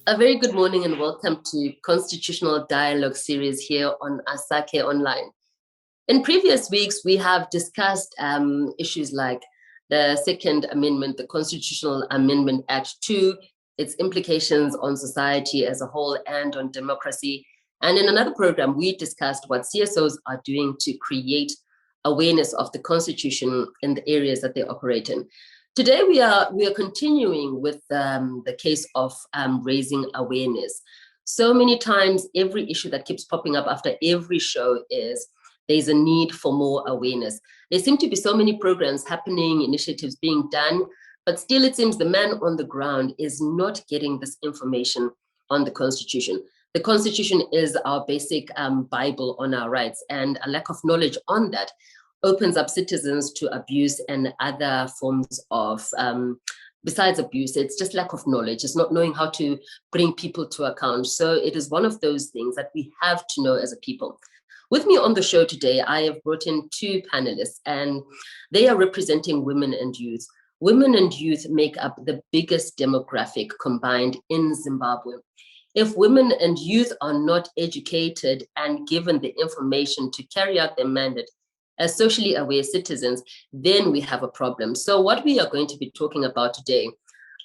A very good morning and welcome to Constitutional Dialogue series here on Asake Online. In previous weeks, we have discussed issues like the Second Amendment, the Constitutional Amendment Act 2, its implications on society as a whole and on democracy. And in another program, we discussed what CSOs are doing to create awareness of the Constitution in the areas that they operate in. Today, we are continuing with the case of raising awareness. So many times, every issue that keeps popping up after every show is there's a need for more awareness. There seem to be so many programs happening, initiatives being done, but still it seems the man on the ground is not getting this information on the Constitution. The Constitution is our basic Bible on our rights, and a lack of knowledge on that opens up citizens to abuse and other forms of, besides abuse, it's just lack of knowledge. It's not knowing how to bring people to account. So it is one of those things that we have to know as a people. With me on the show today, I have brought in two panelists, and they are representing women and youth. Women and youth make up the biggest demographic combined in Zimbabwe. If women and youth are not educated and given the information to carry out their mandate as socially aware citizens, then we have a problem. So what we are going to be talking about today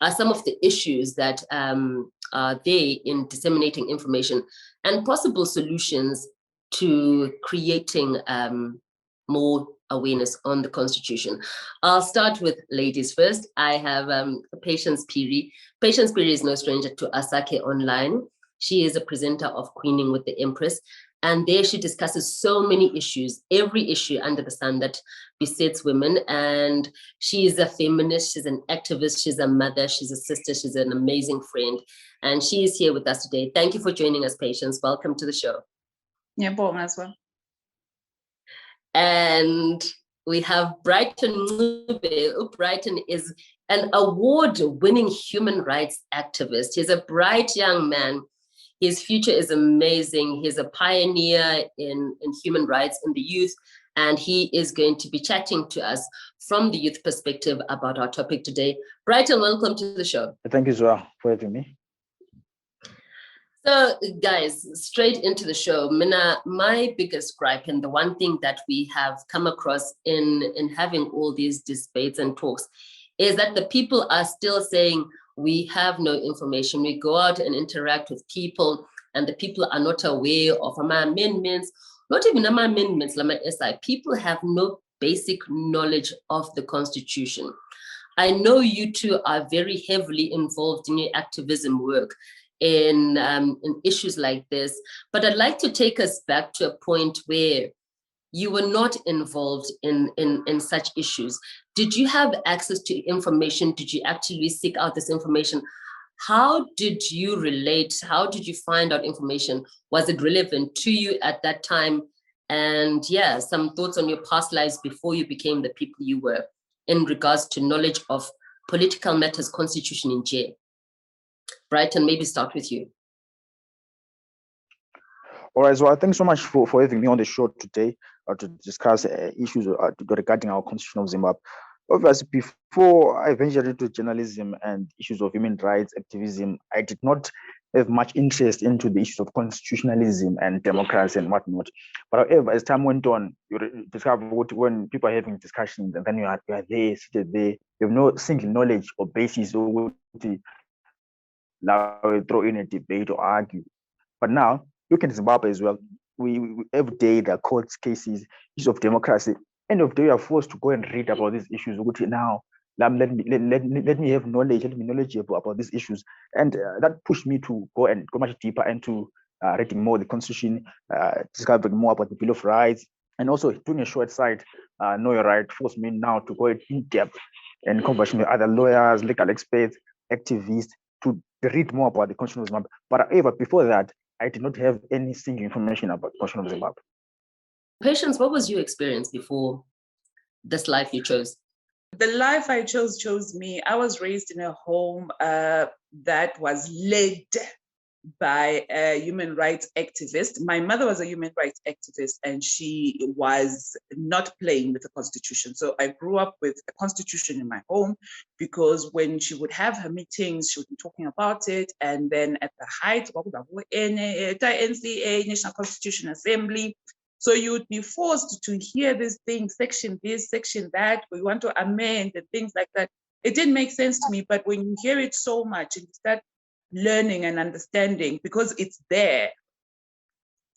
are some of the issues that are there in disseminating information and possible solutions to creating more awareness on the Constitution. I'll start with ladies first. I have Patience Phiri. Patience Phiri is no stranger to Asake Online. She is a presenter of Queening with the Empress. And there she discusses so many issues, every issue under the sun that besets women. And she is a feminist, she's an activist, she's a mother, she's a sister, she's an amazing friend. And she is here with us today. Thank you for joining us, Patience. Welcome to the show. Yeah, as well. And we have Brighton Ncube. Brighton is an award-winning human rights activist. He's a bright young man. His future is amazing. He's a pioneer in human rights in the youth, and he is going to be chatting to us from the youth perspective about our topic today. Brighton, welcome to the show. Thank you, Zwa, for having me. So, guys, straight into the show. Mina, my biggest gripe, and the one thing that we have come across in having all these debates and talks, is that the people are still saying, we have no information. We go out and interact with people, and the people are not aware of our amendments, not even our amendments, people have no basic knowledge of the Constitution. I know you two are very heavily involved in your activism work in issues like this, but I'd like to take us back to a point where you were not involved in such issues. Did you have access to information? Did you actually seek out this information? How did you relate? How did you find out information? Was it relevant to you at that time? And yeah, some thoughts on your past lives before you became the people you were in regards to knowledge of political matters, Constitution in J. Brighton, maybe start with you. All right, so thanks so much for having me on the show today to discuss issues regarding our Constitution of Zimbabwe. Obviously, before I ventured into journalism and issues of human rights activism, I did not have much interest into the issues of constitutionalism and democracy and whatnot. But however, as time went on, you discover when people are having discussions and then you are there, seated there, you have no single knowledge or basis or throw in a debate or argue. But now, look at Zimbabwe as well. We every day there are court cases, issues of democracy. End of the day, we are forced to go and read about these issues. Now, let me have knowledge, let me knowledgeable about these issues, and that pushed me to go much deeper into reading more the Constitution, discovering more about the Bill of Rights, and also doing a short site, Know Your Right, forced me now to go in depth and conversation with other lawyers, legal experts, activists to read more about the Constitution of Zimbabwe. But however, before that, I did not have any single information about the Constitution of Zimbabwe. Patience, what was your experience before this life you chose? The life I chose me. I was raised in a home that was led by a human rights activist. My mother was a human rights activist, and she was not playing with the constitution. So I grew up with a constitution in my home, because when she would have her meetings, she would be talking about it. And then at the height of the NCA, National Constitution Assembly, so you would be forced to hear these things, section this, section that, we want to amend and things like that. It didn't make sense to me, but when you hear it so much and you start learning and understanding, because it's there,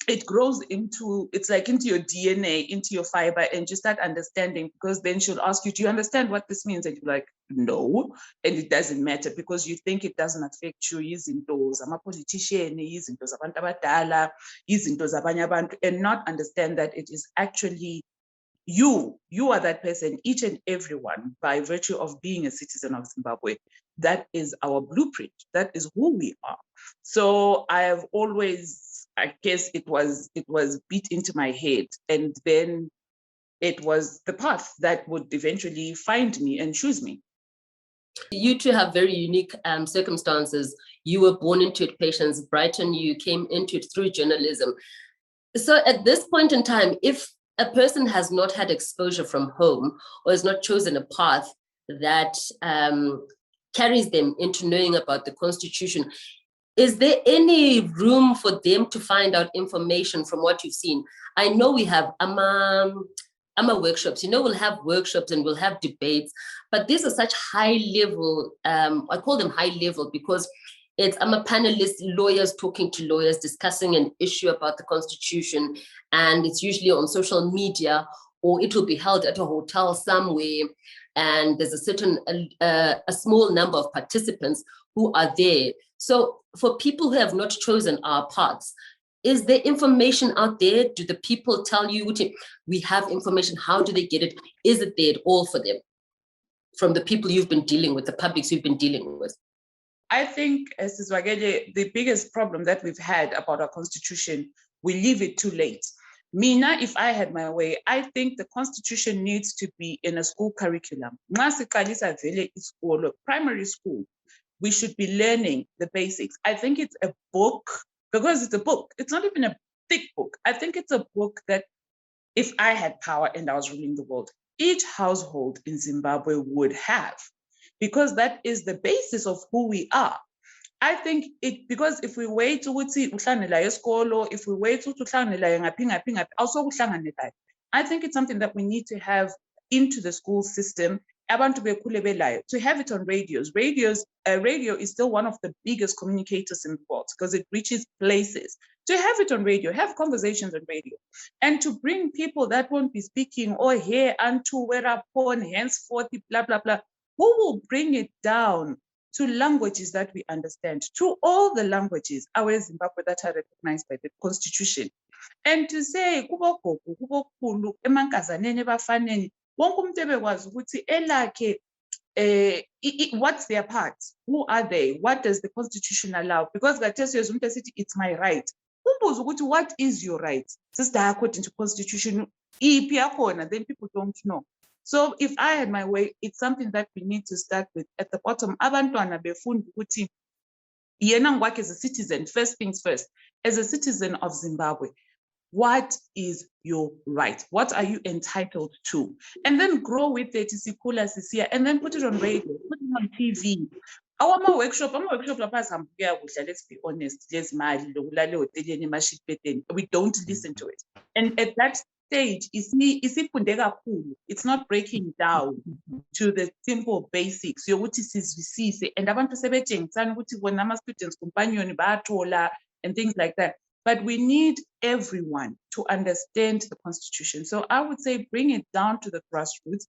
it grows into, it's like into your DNA, into your fiber, and you start understanding, because then she'll ask you, do you understand what this means? And you're like, no, and it doesn't matter, because you think it doesn't affect you. Izinto zama-politician, izinto zabantu abadala, izinto zabanye abantu, and not understand that it is actually you are that person, each and everyone, by virtue of being a citizen of Zimbabwe. That is our blueprint. That is who we are. So I have always, I guess it was beat into my head, and then it was the path that would eventually find me and choose me. You two have very unique circumstances. You were born into it, Patience. Brighton, you came into it through journalism. So at this point in time, if a person has not had exposure from home, or has not chosen a path that carries them into knowing about the Constitution, is there any room for them to find out information from what you've seen? I know we have AMA workshops, we'll have workshops and we'll have debates, but these are such high level, I call them high level because I'm a panelist, lawyers talking to lawyers, discussing an issue about the Constitution, and it's usually on social media, or it will be held at a hotel somewhere, and there's a certain, a small number of participants who are there. So for people who have not chosen our paths, is there information out there? Do the people tell you, we have information, how do they get it? Is it there at all for them? From the people you've been dealing with, the publics you've been dealing with? I think, Sizwakele, the biggest problem that we've had about our Constitution, we leave it too late. Mina, if I had my way, I think the Constitution needs to be in a school curriculum. Primary school, we should be learning the basics. I think it's a book, because it's a book. It's not even a thick book. I think it's a book that if I had power and I was ruling the world, each household in Zimbabwe would have, because that is the basis of who we are. I think it, because if we wait to if we wait to I think it's something that we need to have into the school system. To have it on radios. Radio is still one of the biggest communicators in the world because it reaches places. To have it on radio, have conversations on radio, and to bring people that won't be speaking or here unto where upon henceforth, blah, blah, blah, who will bring it down to languages that we understand, to all the languages, our Zimbabwe, that are recognized by the Constitution. And to say, what's their part? Who are they? What does the Constitution allow? Because it's my right. What is your right? Sister, according to Constitution, then people don't know. So if I had my way, it's something that we need to start with at the bottom. Abantwana befunda ukuthi yena ngwakhe as a citizen, first things first, as a citizen of Zimbabwe, what is your right? What are you entitled to? And then grow with it, and then put it on radio, put it on TV. Our workshop, let's be honest, we don't listen to it. And at that stage, it's not breaking down to the simple basics. And abantu sebetshengisa ukuthi bona ama-students companion bayathola and things like that. But we need everyone to understand the Constitution. So I would say bring it down to the grassroots,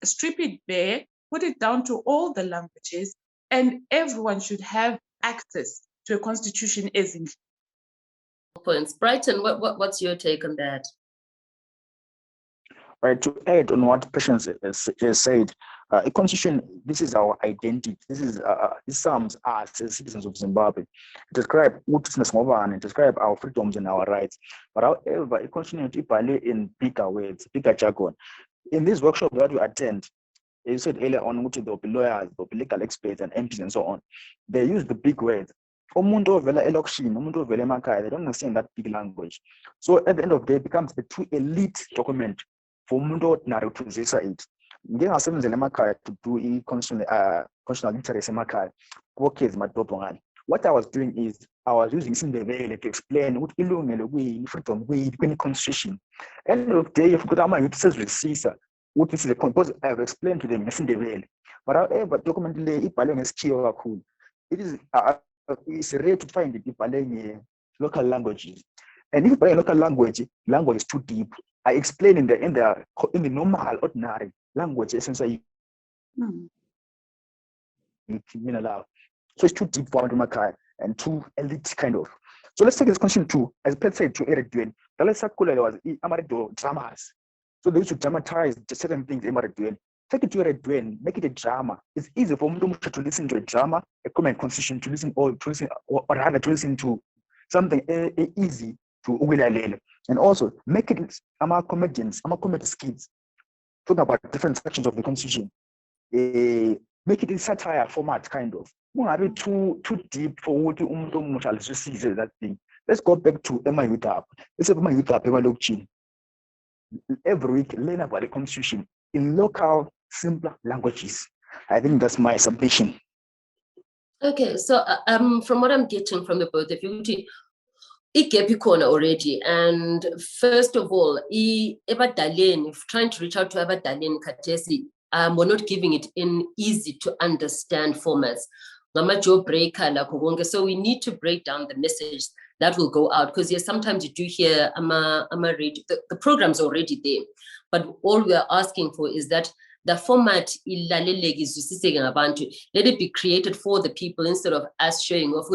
strip it bare, put it down to all the languages, and everyone should have access to a Constitution as in points. Brighton, what's your take on that? Right, to add on what Patience has said, a constitution, this is our identity. This sums us as citizens of Zimbabwe. It describes it describes our freedoms and our rights. But however, a constitution is in bigger words, bigger jargon. In this workshop that we attend, you said earlier on, there will be lawyers, there will be legal experts and MPs and so on. They use the big words. umuntu ovela elokishini, umuntu ovela emakhaya, they don't understand that big language. So at the end of the day, it becomes a too elite document for umuntu ordinary to uzwisisa it. Ngike ngasebenzela emakhaya to do constitutional literacy emakhaya kubokhezi madodho ngani. What I was doing is I was using isiNdebele to explain ukuthi ilungelo kuyini, freedom kuyini, kuyini constitution. End of the day, if kuthi ama-youth sezwisisa ukuthi this is a because I have explained to them ngesiNdebele. But however, document le ibhalwe ngesikhiwa kakhulu. It is it's rare to find it ibhalwe local languages. And if by local language is too deep, I explain in the normal, ordinary language essentially. So it's too deep for Makai and too elite kind of. So let's take this question too, as Pet said to Eric Dwayne. The last circular was Amarido dramas. So they used to dramatize certain things in Take it to Eric Dwayne, make it a drama. It's easy for Mdumusha to listen to a drama, a common constitution, to listen or rather to listen to something easy to Uwilale. And also make it comedians, comedy skits, talk about different sections of the constitution. Make it in satire format, kind of. Not too deep for what that thing. Let's go back to Emma Utah. Let's Emma Utah, every week learn about the constitution in local, simpler languages. I think that's my submission. Okay, so from what I'm getting from the both of you, corner already, and first of all, if trying to reach out to Abadalen Katesi, we're not giving it in easy to understand formats. So we need to break down the message that will go out, because yes, sometimes you do hear the program's already there, but all we are asking for is that the format let it be created for the people instead of us showing off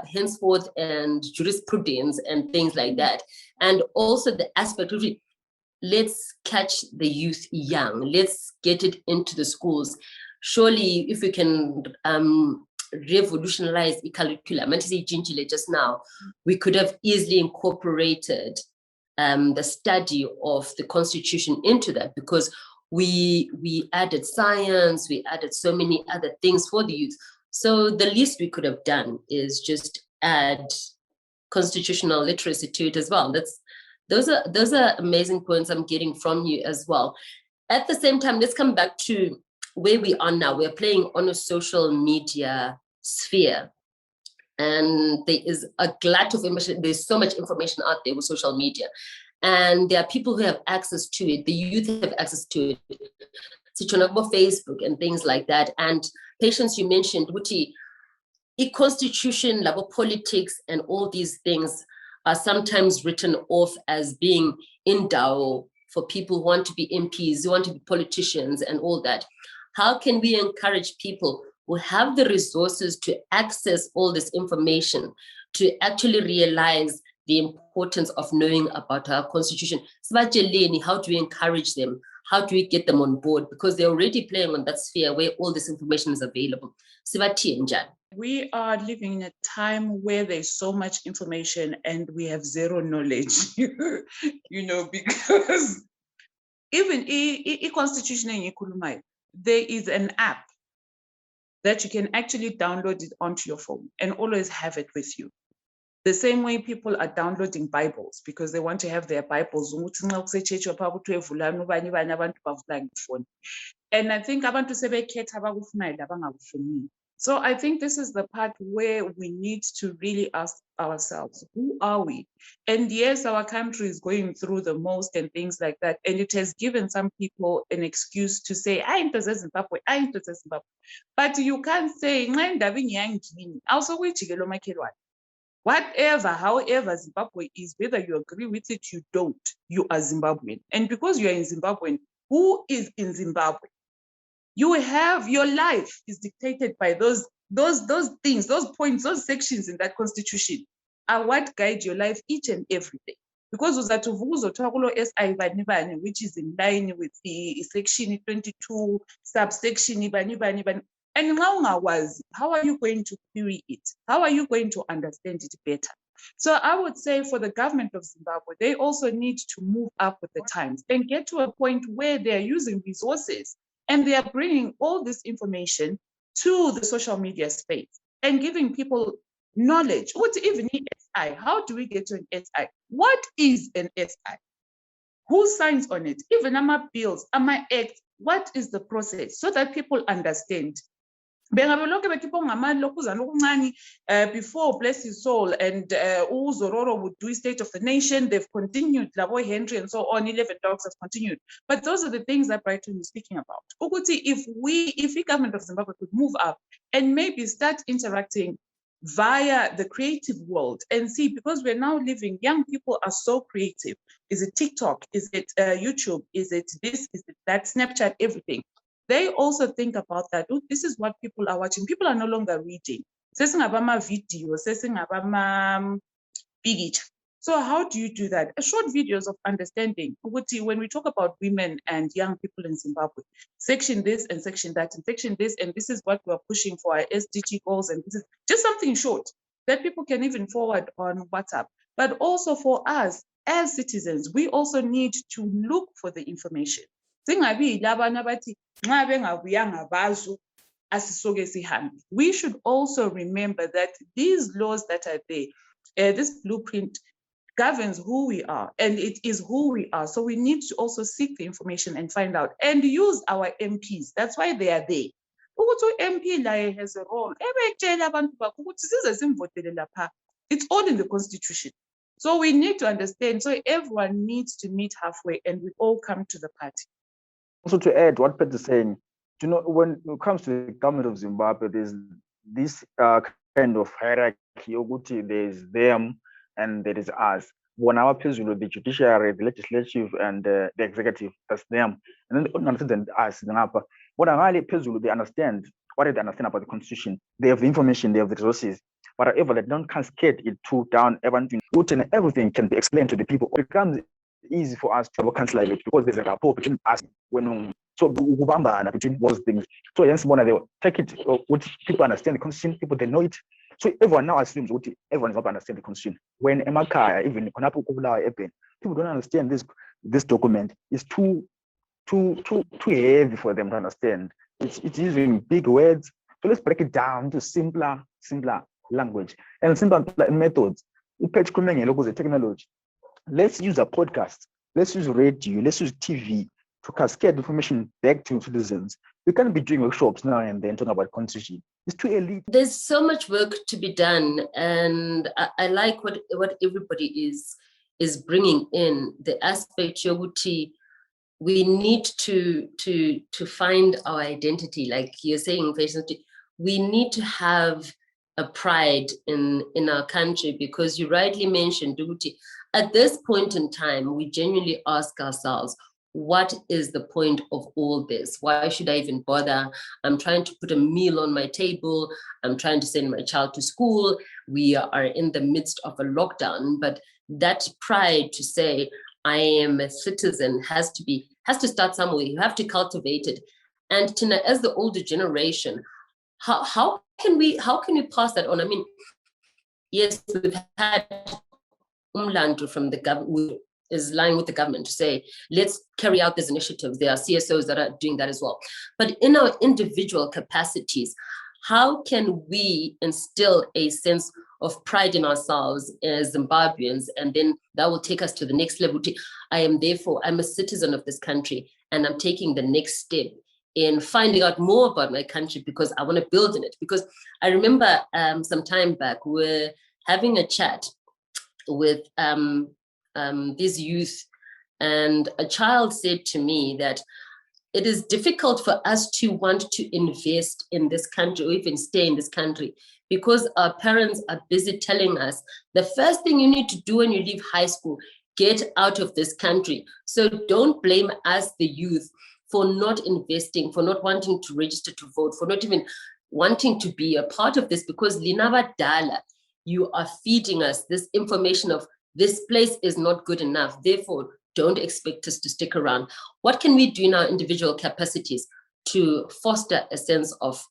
henceforth and jurisprudence and things like that. And also the aspect of it, let's catch the youth young, let's get it into the schools. Surely if we can revolutionize the curriculum, and to say just now, we could have easily incorporated the study of the constitution into that, because we added science, we added so many other things for the youth. So the least we could have done is just add constitutional literacy to it as well. Those are amazing points I'm getting from you as well. At the same time, let's come back to where we are now. We're playing on a social media sphere, and there is a glut of information. There's so much information out there with social media, and there are people who have access to it. The youth have access to it. Facebook and things like that. And Patience, you mentioned, constitution, level politics, and all these things are sometimes written off as being endowed for people who want to be MPs, who want to be politicians and all that. How can we encourage people who have the resources to access all this information to actually realize the importance of knowing about our constitution? How do we encourage them? How do we get them on board? Because they're already playing on that sphere where all this information is available. We are living in a time where there's so much information and we have zero knowledge, because even e-constitution in Ikulumai, there is an app that you can actually download it onto your phone and always have it with you. The same way people are downloading Bibles because they want to have their Bibles. And I think so I think this is the part where we need to really ask ourselves, who are we? And yes, our country is going through the most and things like that. And it has given some people an excuse to say, I ain't Zimbabwe, I ain't Zimbabwe. But you can't say, also whatever, however Zimbabwe is, whether you agree with it, you don't, you are Zimbabwean. And because you are in Zimbabwe, who is in Zimbabwe? You have, your life is dictated by those things, those points, those sections in that constitution are what guide your life each and every day. Because which is in line with the section 22, subsection, and how are you going to query it? How are you going to understand it better? So I would say for the government of Zimbabwe, they also need to move up with the times and get to a point where they're using resources and they are bringing all this information to the social media space and giving people knowledge. What even SI? How do we get to an SI? What is an SI? Who signs on it? Even AMA bills, AMA acts, what is the process so that people understand? Before, bless his soul, and Zororo would do State of the Nation, they've continued, Lavoy Henry and so on, 11 dogs have continued. But those are the things that Brighton is speaking about. Uguti, if the government of Zimbabwe could move up and maybe start interacting via the creative world and see, because we're now living, young people are so creative. Is it TikTok? Is it YouTube? Is it this? Is it that? Snapchat, everything. They also think about that. Oh, this is what people are watching. People are no longer reading. Video, so how do you do that? Short videos of understanding. When we talk about women and young people in Zimbabwe, section this and section that and section this, and this is what we're pushing for our SDG goals, and this is just something short that people can even forward on WhatsApp. But also for us as citizens, we also need to look for the information. We should also remember that these laws that are there, this blueprint governs who we are, and it is who we are. So we need to also seek the information and find out and use our MPs. That's why they are there. MP has a role. It's all in the Constitution. So we need to understand. So everyone needs to meet halfway and we all come to the party. Also to add what Pet is saying, you know, when it comes to the government of Zimbabwe, there's this kind of hierarchy. There's them and there is us. When our peers, the judiciary, the legislative, and the executive, that's them. And then us. What I really peers, they understand what they understand about the Constitution. They have the information, they have the resources. Whatever, they don't cascade it down everything. Everything can be explained to the people. It becomes easy for us to have a council like it because there's a rapport between us between those things. So yes, when they take it, what people understand the Constitution, people they know it. So everyone now assumes what everyone is not understand the Constitution. When Emakaya, even people don't understand this document is too heavy for them to understand. It's using big words. So let's break it down to simpler language and simpler methods. Technology. Let's use a podcast. Let's use radio. Let's use TV to cascade information back to citizens. We can't be doing workshops now and then talking about Constitution. It's too elite. There's so much work to be done, and I like what everybody is bringing in, the aspect Yoguti. We need to find our identity, like you're saying, we need to have a pride in our country, because you rightly mentioned, Duguti, at this point in time, we genuinely ask ourselves, what is the point of all this? Why should I even bother? I'm trying to put a meal on my table. I'm trying to send my child to school. We are in the midst of a lockdown, but that pride to say, I am a citizen has to start somewhere. You have to cultivate it. And Tina, as the older generation, how can we pass that on? I mean, yes, we've had Umlandu from the government, is lying with the government to say, let's carry out these initiatives. There are CSOs that are doing that as well. But in our individual capacities, how can we instill a sense of pride in ourselves as Zimbabweans? And then that will take us to the next level. I'm a citizen of this country, and I'm taking the next step in finding out more about my country because I want to build in it. Because I remember some time back, we're having a chat with these youth, and a child said to me that it is difficult for us to want to invest in this country or even stay in this country because our parents are busy telling us the first thing you need to do when you leave high school, get out of this country. So don't blame us, the youth, for not investing, for not wanting to register to vote, for not even wanting to be a part of this, because Linava Dala, you are feeding us this information of this place is not good enough. Therefore, don't expect us to stick around. What can we do in our individual capacities to foster a sense of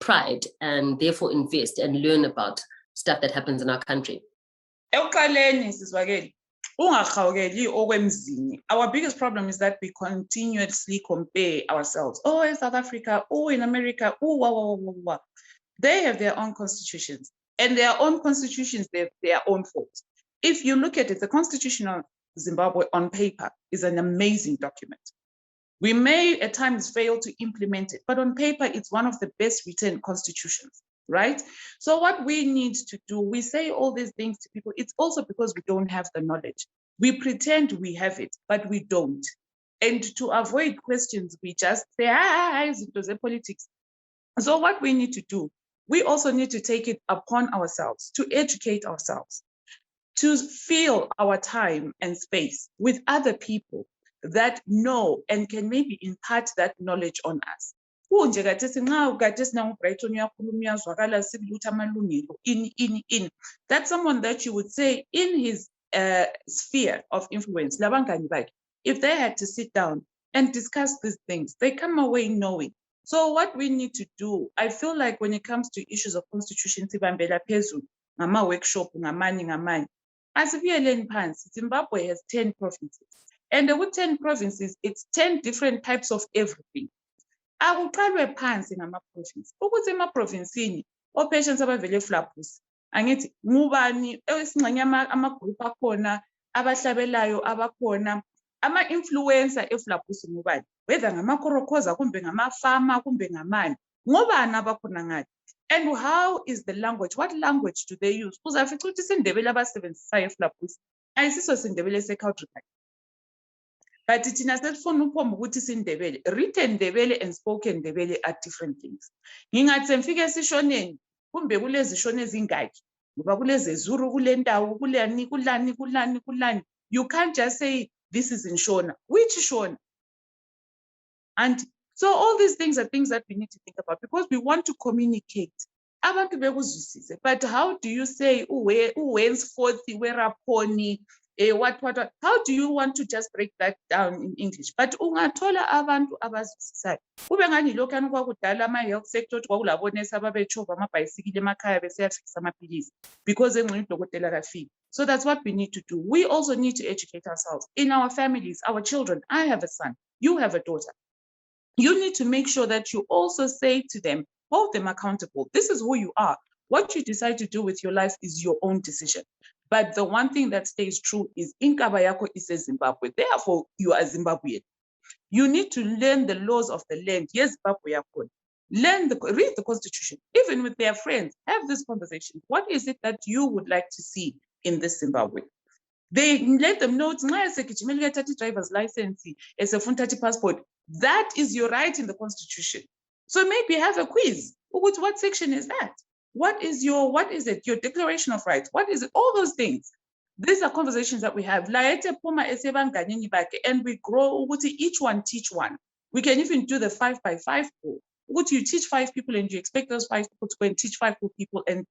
pride and therefore invest and learn about stuff that happens in our country? Our biggest problem is that we continuously compare ourselves. Oh, in South Africa, oh, in America, oh, wow. They have their own constitutions. And their own constitutions, they're their own fault. If you look at it, the Constitution of Zimbabwe on paper is an amazing document. We may at times fail to implement it, but on paper, it's one of the best written constitutions, right? So what we need to do, we say all these things to people, it's also because we don't have the knowledge. We pretend we have it, but we don't. And to avoid questions, we just say, it was a politics. So what we need to do, we also need to take it upon ourselves to educate ourselves, to fill our time and space with other people that know and can maybe impart that knowledge on us. That's someone that you would say in his sphere of influence, if they had to sit down and discuss these things, they come away knowing. So what we need to do, I feel like when it comes to issues of constitution, workshop, Zimbabwe has 10 provinces. And with 10 provinces, it's 10 different types of everything. Akuqalwe phansi ngama-province. Ukuthi ema-provincini, o-patients abavele flapus. Angithi, ngubani, esingxenye ama-group akhona, abahlabelayo abakhona, ama-influencer eflapus ngubani. Whether ngama-Korokoza, kumbe ngama-farmer, kumbe ngamani. Ngobani abakhona ngani. And how is the language? What language do they use? Uzafica ukuthi isindebele abasebenzisayo eflapus. Ayisiso sindebele se-Culture. But thina selifuna uphomba ukuthi sindebele. Written Ndebele and spoken Ndebele are different things. Ngingathi mfike esishoneni, kumbe kulezi shone ezingaki. Ngoba kulezi Zulu kule ndawo kulani. You can't just say this is in Shona. Which Shona? And so all these things are things that we need to think about because we want to communicate. But how do you say henceforth where pony? What? How do you want to just break that down in English? But ungathola abantu abazisisayo. Kube ngani lokho kwakudala ama-health sector kwakulabonesa ababechova amabhayisikili emakhaya beseyafikisa amaphilisi because engxenye udokotela kafiki. So that's what we need to do. We also need to educate ourselves in our families, our children. I have a son, you have a daughter. You need to make sure that you also say to them, hold them accountable. This is who you are. What you decide to do with your life is your own decision. But the one thing that stays true is Inkaba yako is a Zimbabwe. Therefore, you are Zimbabwean. You need to learn the laws of the land. Yes, Zimbabwe yako. Read the constitution. Even with their friends, have this conversation. What is it that you would like to see in this Zimbabwe? They let them know it's a driver's license, it's a funtati passport. That is your right in the constitution. So maybe have a quiz. What section is that? What is it? Your declaration of rights? What is it? All those things. These are conversations that we have. And we grow, each one teach one. We can even do the 5x5 rule. You teach 5 people and you expect those 5 people to go and teach 5 people and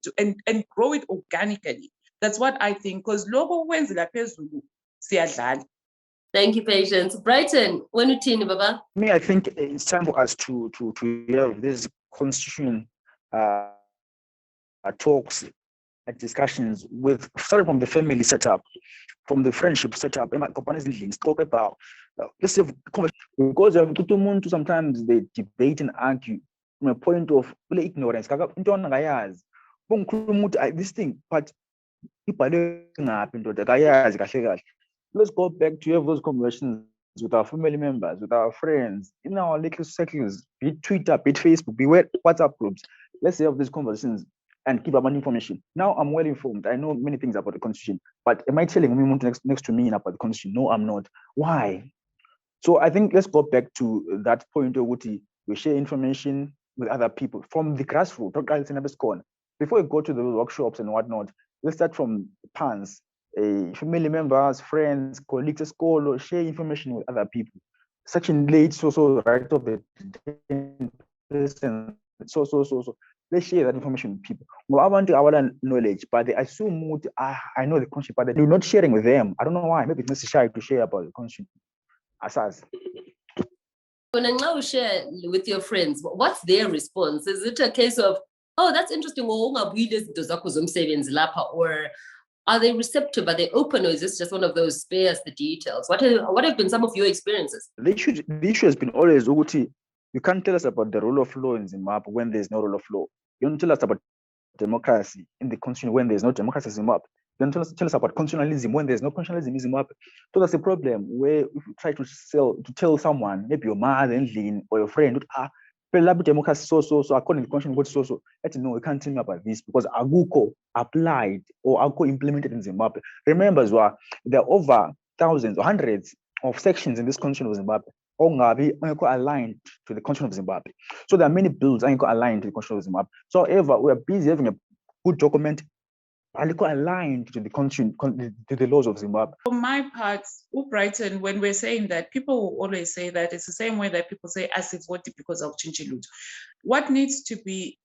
grow it organically. That's what I think. Because logo wins la phezulu siyadlala. Thank you, Patience. Brighton, when you Baba? Me, I think it's time for us to have this constitution talks and discussions with starting from the family setup, from the friendship setup. Talk about let's say because sometimes they debate and argue from a point of ignorance. This thing, but let's go back to have those conversations with our family members, with our friends, in our little circles, be it Twitter, be it Facebook, be it WhatsApp groups. Let's have these conversations and keep our information. Now I'm well informed. I know many things about the constitution, but am I telling women next to me about the constitution? No, I'm not. Why? So I think let's go back to that point of what we share information with other people from the grassroots. Before we go to the workshops and whatnot, let's start from pans. Family members, friends, colleagues at school, or share information with other people. Such in late, so right of the person, so. Let's share that information with people. Well, I want our knowledge, but they assume I know the concept, but they're not sharing with them. I don't know why. Maybe it's necessary to share about the concept. Asas. When I share with your friends, what's their response? Is it a case of, oh, that's interesting, or are they receptive? Are they open, or is this just one of those spares the details? What have been some of your experiences? The issue has been always, you can't tell us about the rule of law in Zimbabwe when there's no rule of law. You don't tell us about democracy in the constitution when there's no democracy in Zimbabwe. Then tell us about constitutionalism when there's no constitutionalism in Zimbabwe. So that's a problem where if you try to tell someone, maybe your mother or your friend, democracy so according to the constitution, so no, you can't tell me about this because aguko applied or aguko implemented in Zimbabwe. Remember as well, there are over thousands or hundreds of sections in this constitution of Zimbabwe aligned to the constitution of Zimbabwe. So there are many bills aligned to the constitution of Zimbabwe. So however, we are busy having a good document aligned to the constitution, to the laws of Zimbabwe. For my part, Brighton, when we're saying that, people will always say that it's the same way that people say asivoti because of Chinchilutu. What needs to be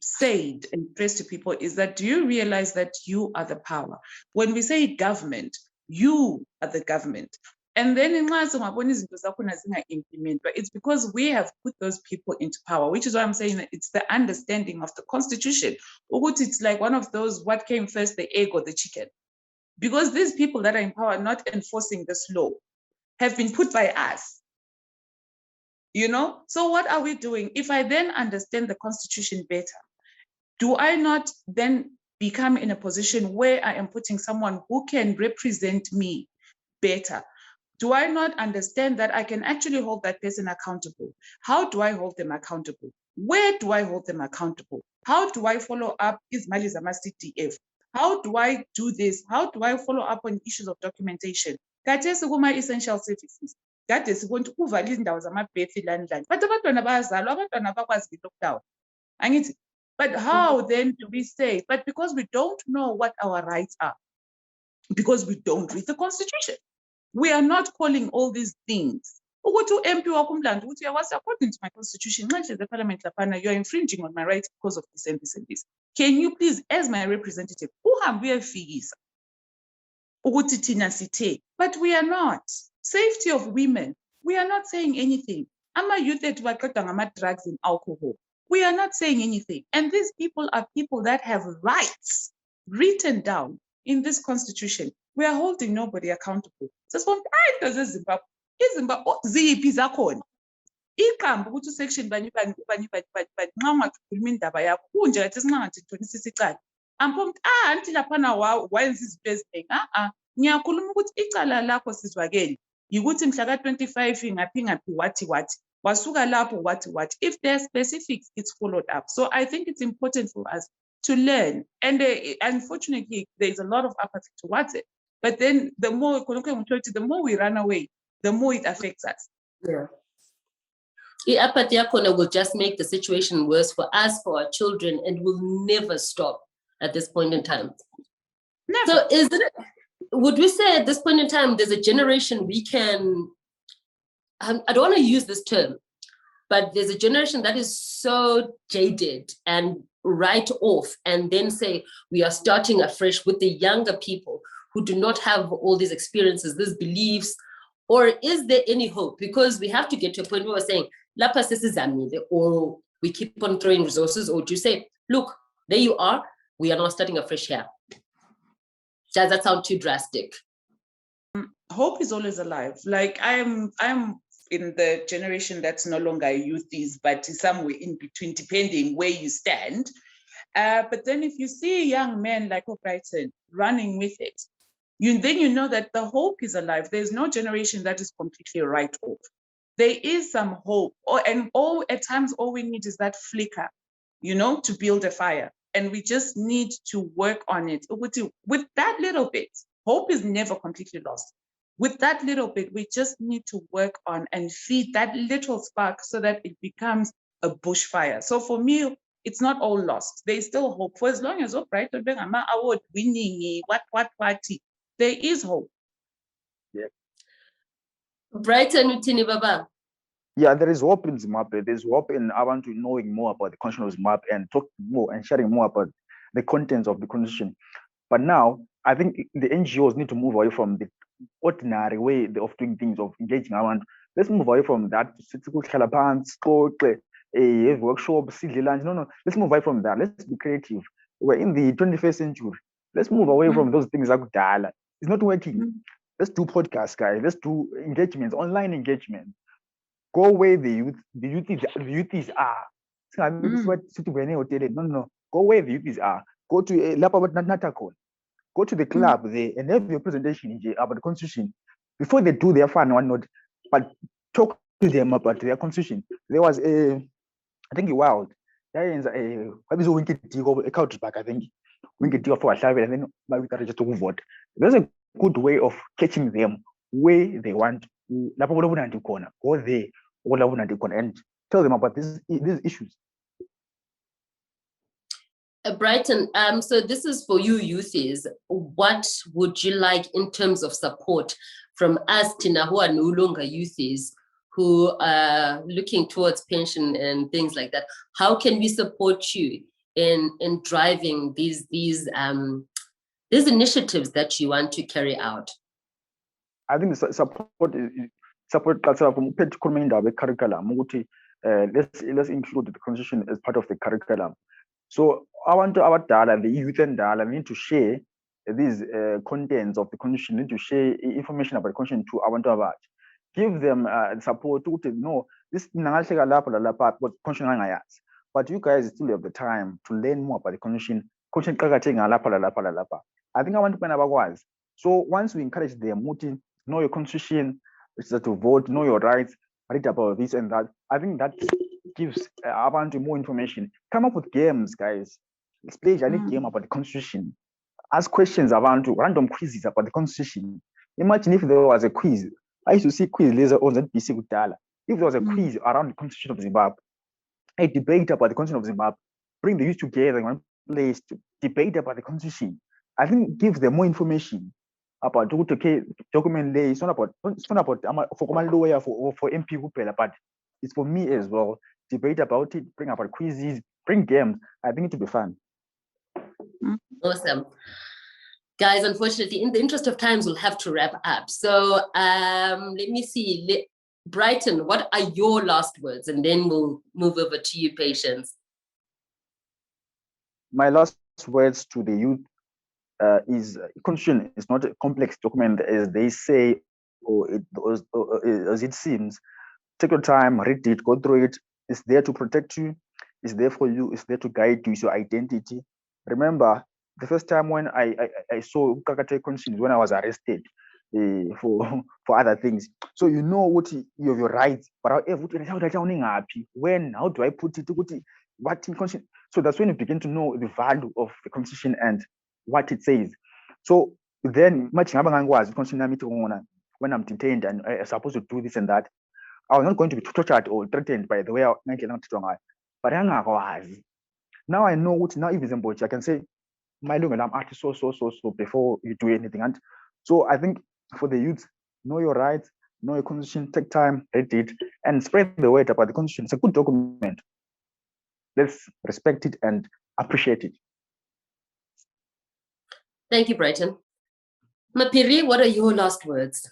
said and expressed to people is that, do you realize that you are the power? When we say government, you are the government. And then in it's because we have put those people into power, which is why I'm saying that it's the understanding of the constitution. It's like one of those, what came first, the egg or the chicken? Because these people that are in power not enforcing this law have been put by us. So what are we doing? If I then understand the constitution better, do I not then become in a position where I am putting someone who can represent me better? Do I not understand that I can actually hold that person accountable? How do I hold them accountable? Where do I hold them accountable? How do I follow up Ismail Zama CTF? How do I do this? How do I follow up on issues of documentation? Essential services. That is going to uvalid indawo zama-birth landline. But abantwana bayazalwa, abantwana bakwazi lockdown. But how then do we say? But because we don't know what our rights are, because we don't read the constitution. We are not calling all these things. According to my constitution, the parliament, you are infringing on my rights because of this and this and this. Can you please, as my representative, but we are not. Safety of women, we are not saying anything. Youth that drugs and alcohol. We are not saying anything. And these people are people that have rights written down in this constitution. We are holding nobody accountable. So Zimbabwe. Ziphi zakhona. Iqamba ukuthi section bani nxa ungakhuluma indaba yakho kunje kathi singathi thonisisa icala. Ampho anti laphana wayenza izinto eziningi. Ngiyakhuluma ukuthi icala lakho Sizwakele yikuthi mhla ka-25 ngaphi wathi wasuka lapho wathi. If there are specifics, it's followed up. So I think it's important for us to learn. And unfortunately, there is a lot of apathy towards it. But then the more we run away, the more it affects us. Yeah. The apathy will just make the situation worse for us, for our children, and will never stop at this point in time. Never. So would we say at this point in time, there's a generation we can, I don't want to use this term, but there's a generation that is so jaded and write off and then say, we are starting afresh with the younger people who do not have all these experiences, these beliefs, or is there any hope? Because we have to get to a point where we're saying, or we keep on throwing resources, or do you say, look, there you are, we are now starting afresh here? Does that sound too drastic? Hope is always alive. Like I'm in the generation that's no longer a youth, but somewhere in between, depending where you stand. But then if you see a young man like Brighton running with it, then you know that the hope is alive. There's no generation that is completely right off. There is some hope, at times all we need is that flicker, to build a fire. And we just need to work on it. With that little bit, hope is never completely lost. With that little bit, we just need to work on and feed that little spark so that it becomes a bushfire. So for me, it's not all lost. There's still hope. For as long as Brighton award winning, there is hope. Yeah. Brighton Utini Baba. Yeah, there is hope in Zimbabwe. There's hope in Abantu knowing more about the constitution of Zimbabwe and talking more and sharing more about the contents of the constitution. But now, I think the NGOs need to move away from the ordinary way of doing things, of engaging Abantu. Let's move away from that. Workshops, lunch. No. Let's move away from that. Let's be creative. We're in the 21st century. Let's move away from those things like dial. It's not working. Let's do podcasts, guys. Let's do engagements, online engagement. Go where the youth are. No. Go where the youths are. Go to Natakon. Go to the club there and have your presentation about the constitution. Before they do their fun or not, but talk to them about their constitution. There was I think wild. That is a wicked deal a couch back, I think. Wicked deal for a travel and then we got just to vote. There's a good way of catching them where they want to go there and tell them about these issues. Brighton, so this is for you youthies. What would you like in terms of support from us, Tina, who are no longer youthies, who are looking towards pension and things like that? How can we support you in driving these initiatives that you want to carry out? I think support culture from curriculum. Let's include the constitution as part of the curriculum. So I want our data, the youth and data, need to share these contents of the constitution, need to share information about the constitution to our data. Give them support to know this constitution, but you guys still have the time to learn more about the constitution. I think I want to point out was. So once we encourage them, know your constitution, to vote, know your rights, read about this and that. I think that gives abantu more information. Come up with games, guys. Let's play a game about the constitution. Ask questions about random quizzes about the constitution. Imagine if there was a quiz. I used to see quiz later on ZBC with Dala. If there was a quiz around the constitution of Zimbabwe, a debate about the constitution of Zimbabwe, bring the youth together in one place to debate about the constitution. I think it gives them more information about document lay. It's not about for lawyer for MP but it's for me as well. Debate about it, bring about quizzes, bring games. I think it will be fun. Awesome. Guys, unfortunately, in the interest of times, we'll have to wrap up. So let me see. Brighton, what are your last words? And then we'll move over to you, Patience. My last words to the youth is constitution is not a complex document as they say or as it seems. Take your time, read it, go through it. It's there to protect you. It's there for you. It's there to guide you. It's your identity. Remember, the first time when I saw Kakate constitution when I was arrested for other things. So you know what you have your rights, but when, how do I put it? What in constitution? So that's when you begin to know the value of the constitution and what it says. So then when I'm detained and I'm supposed to do this and that, I was not going to be tortured or threatened by the way I but now I know what now if it's I can say my long I'm artist so before you do anything. And so I think for the youth, know your rights, know your constitution, take time, read it, and spread the word about the constitution. It's a good document. Let's respect it and appreciate it. Thank you, Brighton. Phiri, what are your last words?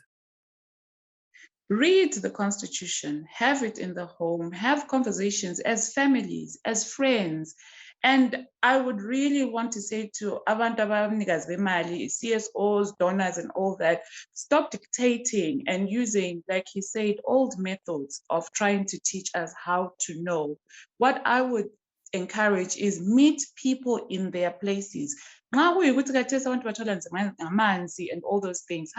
Read the Constitution, have it in the home, have conversations as families, as friends. And I would really want to say to abantu abamnikazi bemali, CSOs, donors, and all that, stop dictating and using, like he said, old methods of trying to teach us how to know. What I would encourage is meet people in their places. And all those things.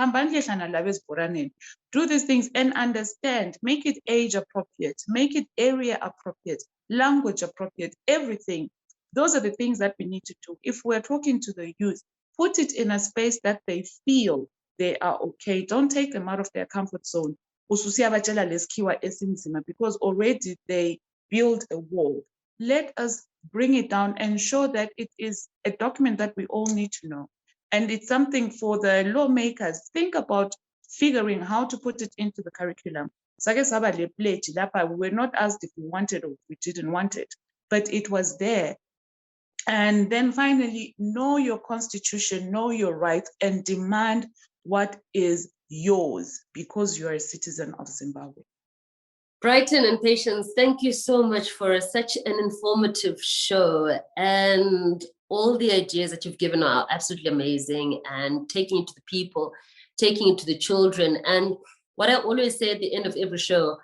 Do these things and understand, make it age appropriate, make it area appropriate, language appropriate, everything. Those are the things that we need to do. If we're talking to the youth, put it in a space that they feel they are okay. Don't take them out of their comfort zone. Because already they build a wall. Let us bring it down and show that it is a document that we all need to know. And it's something for the lawmakers. Think about figuring how to put it into the curriculum. We were not asked if we wanted or we didn't want it, but it was there. And then finally, know your constitution, know your rights, and demand what is yours because you're a citizen of Zimbabwe. Brighton and Patience, thank you so much for such an informative show. And all the ideas that you've given are absolutely amazing, and taking it to the people, taking it to the children. And what I always say at the end of every show,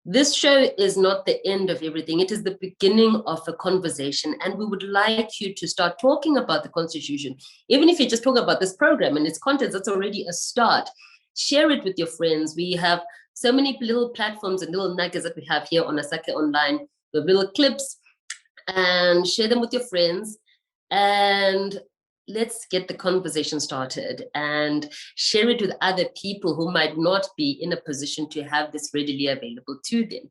This show is not the end of everything. It is the beginning of a conversation. And we would like you to start talking about the Constitution. Even if you just talk about this program and its contents, that's already a start. Share it with your friends. We have so many little platforms and little nuggets that we have here on Asake Online. We have little clips, and share them with your friends. And let's get the conversation started and share it with other people who might not be in a position to have this readily available to them.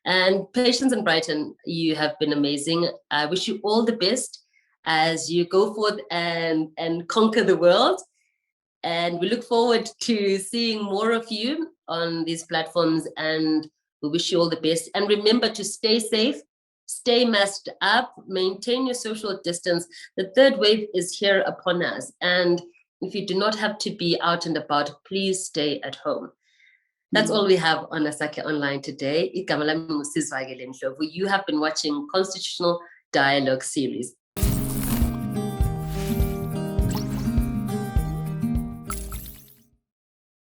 And Patience and Brighton, you have been amazing. I wish you all the best as you go forth and conquer the world. And we look forward to seeing more of you on these platforms, and we wish you all the best. And remember to stay safe, stay masked up, maintain your social distance. The third wave is here upon us. And if you do not have to be out and about, please stay at home. That's all we have on Asake Online today. Igama lami ngu Sizwakele Ndlovu. You have been watching Constitutional Dialogue Series.